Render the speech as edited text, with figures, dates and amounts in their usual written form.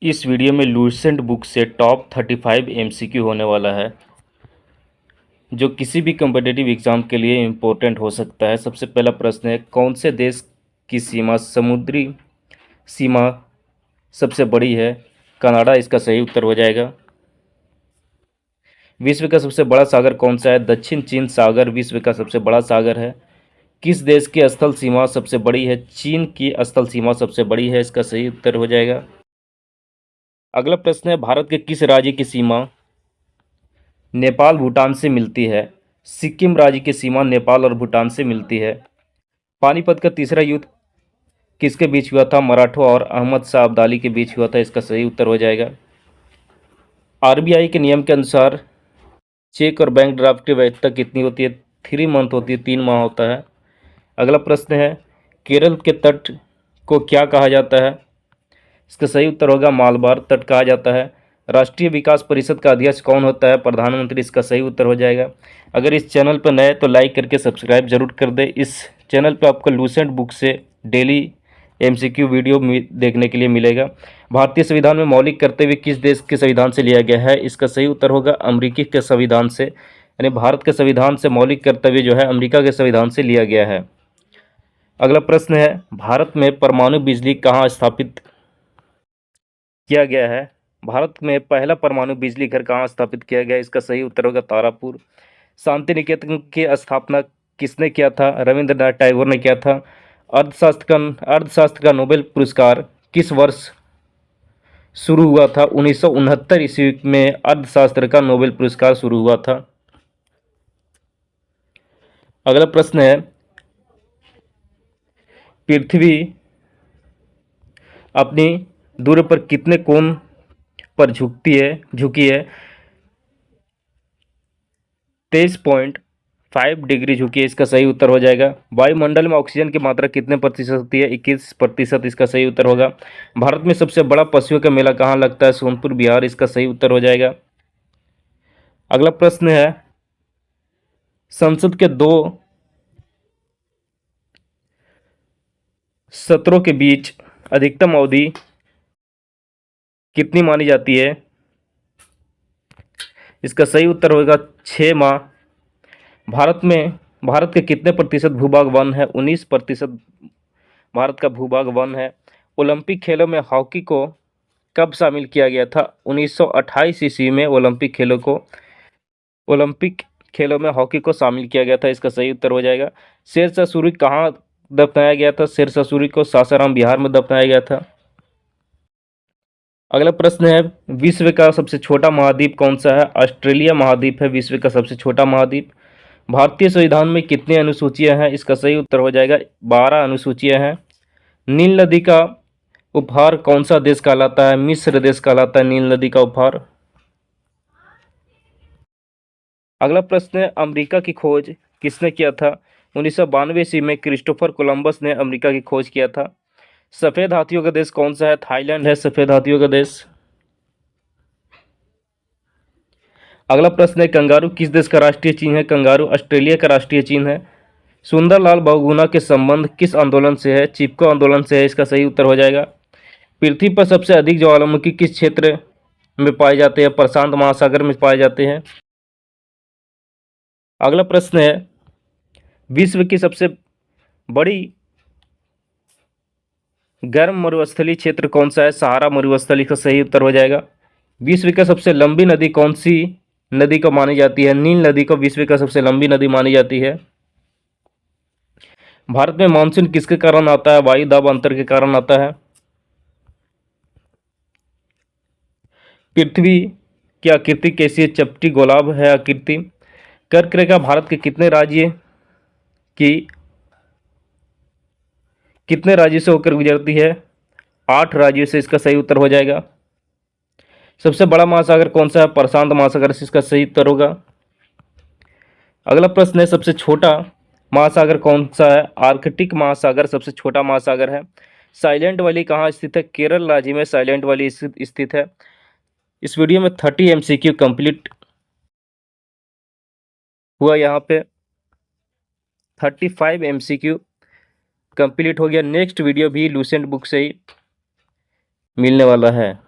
इस वीडियो में Lucent book से टॉप 35 एमसीक्यू होने वाला है जो किसी भी कम्पिटिटिव एग्जाम के लिए इम्पोर्टेंट हो सकता है। सबसे पहला प्रश्न है, कौन से देश की समुद्री सीमा सबसे बड़ी है? कनाडा इसका सही उत्तर हो जाएगा। विश्व का सबसे बड़ा सागर कौन सा है? दक्षिण चीन सागर विश्व का सबसे बड़ा सागर है। किस देश की स्थल सीमा सबसे बड़ी है? चीन की स्थल सीमा सबसे बड़ी है, इसका सही उत्तर हो जाएगा। अगला प्रश्न है, भारत के किस राज्य की सीमा नेपाल भूटान से मिलती है? सिक्किम राज्य की सीमा नेपाल और भूटान से मिलती है। पानीपत का तीसरा युद्ध किसके बीच हुआ था? मराठों और अहमद शाह अब्दाली के बीच हुआ था, इसका सही उत्तर हो जाएगा। आरबीआई के नियम के अनुसार चेक और बैंक ड्राफ्ट की वैधता कितनी होती है? 3 मंथ होती है, 3 माह होता है। अगला प्रश्न है, केरल के तट को क्या कहा जाता है? इसका सही उत्तर होगा मालबार तट कहा जाता है। राष्ट्रीय विकास परिषद का अध्यक्ष कौन होता है? प्रधानमंत्री, इसका सही उत्तर हो जाएगा। अगर इस चैनल पर नए तो लाइक करके सब्सक्राइब जरूर कर दें। इस चैनल पर आपको लूसेंट बुक से डेली एमसीक्यू वीडियो देखने के लिए मिलेगा। भारतीय संविधान में मौलिक कर्तव्य किस देश के संविधान से लिया गया है? इसका सही उत्तर होगा अमेरिकी के संविधान से, यानी भारत के संविधान से मौलिक कर्तव्य जो है अमेरिका के संविधान से लिया गया है। अगला प्रश्न है, भारत में परमाणु बिजली कहाँ स्थापित किया गया है? भारत में पहला परमाणु बिजली घर कहाँ स्थापित किया गया? इसका सही उत्तर होगा तारापुर। शांति निकेतन की स्थापना किसने किया था? रविंद्रनाथ टैगोर ने किया था। अर्थशास्त्र का नोबेल पुरस्कार किस वर्ष शुरू हुआ था? 1969 ईस्वी में अर्थशास्त्र का नोबेल पुरस्कार शुरू हुआ था। अगला प्रश्न है, पृथ्वी अपनी दूरी पर कितने कोण पर झुकी है? 23.5 डिग्री झुकी है, इसका सही उत्तर हो जाएगा। वायुमंडल में ऑक्सीजन की मात्रा कितने प्रतिशत होती है? 21%, इसका सही उत्तर होगा। भारत में सबसे बड़ा पशुओं का मेला कहाँ लगता है? सोनपुर बिहार, इसका सही उत्तर हो जाएगा। अगला प्रश्न है, संसद के 2 सत्रों के बीच अधिकतम अवधि कितनी मानी जाती है? इसका सही उत्तर होगा 6 माह। भारत के कितने प्रतिशत भूभाग वन है? 19% भारत का भूभाग वन है। ओलंपिक खेलों में हॉकी को कब शामिल किया गया था? 1928 ईस्वी में ओलंपिक खेलों में हॉकी को शामिल किया गया था, इसका सही उत्तर हो जाएगा। शेरशाह सूरी कहाँ दफनाया गया था? शेरशाह सूरी को सासाराम बिहार में दफनाया गया था। अगला प्रश्न है, विश्व का सबसे छोटा महाद्वीप कौन सा है? ऑस्ट्रेलिया महाद्वीप है विश्व का सबसे छोटा महाद्वीप। भारतीय संविधान में कितनी अनुसूचियां हैं? इसका सही उत्तर हो जाएगा 12 अनुसूचियां हैं। नील नदी का उपहार कौन सा देश कहलाता है? मिस्र देश कहलाता है नील नदी का उपहार। अगला प्रश्न है, अमेरिका की खोज किसने किया था? 1992 ईस्वी में क्रिस्टोफर कोलंबस ने अमेरिका की खोज किया था। सफेद हाथियों का देश कौन सा है? थाईलैंड है सफेद हाथियों का देश। अगला प्रश्न है, कंगारू किस देश का राष्ट्रीय चिन्ह है? कंगारू ऑस्ट्रेलिया का राष्ट्रीय चिन्ह है। सुंदरलाल बहुगुणा के संबंध किस आंदोलन से है? चिपको आंदोलन से है, इसका सही उत्तर हो जाएगा। पृथ्वी पर सबसे अधिक ज्वालामुखी किस क्षेत्र में पाए जाते हैं? प्रशांत महासागर में पाए जाते हैं। अगला प्रश्न है, विश्व की सबसे बड़ी गर्म मरुस्थलीय क्षेत्र कौन सा है? सहारा मरुस्थली का सही उत्तर हो जाएगा। विश्व की सबसे लंबी नदी कौन सी नदी को मानी जाती है? नील नदी को विश्व का सबसे लंबी नदी मानी जाती है। भारत में मानसून किसके कारण आता है? वायु दाब अंतर के कारण आता है। पृथ्वी की आकृति कैसी है? चपटी गोलाभ है आकृति। कर्क रेखा भारत के की कितने राज्यों से होकर गुजरती है? 8 राज्यों से, इसका सही उत्तर हो जाएगा। सबसे बड़ा महासागर कौन सा है? प्रशांत महासागर से, इसका सही उत्तर होगा। अगला प्रश्न है, सबसे छोटा महासागर कौन सा है? आर्कटिक महासागर सबसे छोटा महासागर है। साइलेंट वैली कहाँ स्थित है? केरल राज्य में साइलेंट वैली स्थित है। इस वीडियो में 30 एमसीक्यू कंप्लीट हुआ। यहाँ पे 35 एमसीक्यू कंप्लीट हो गया। नेक्स्ट वीडियो भी लूसेंट बुक से ही मिलने वाला है।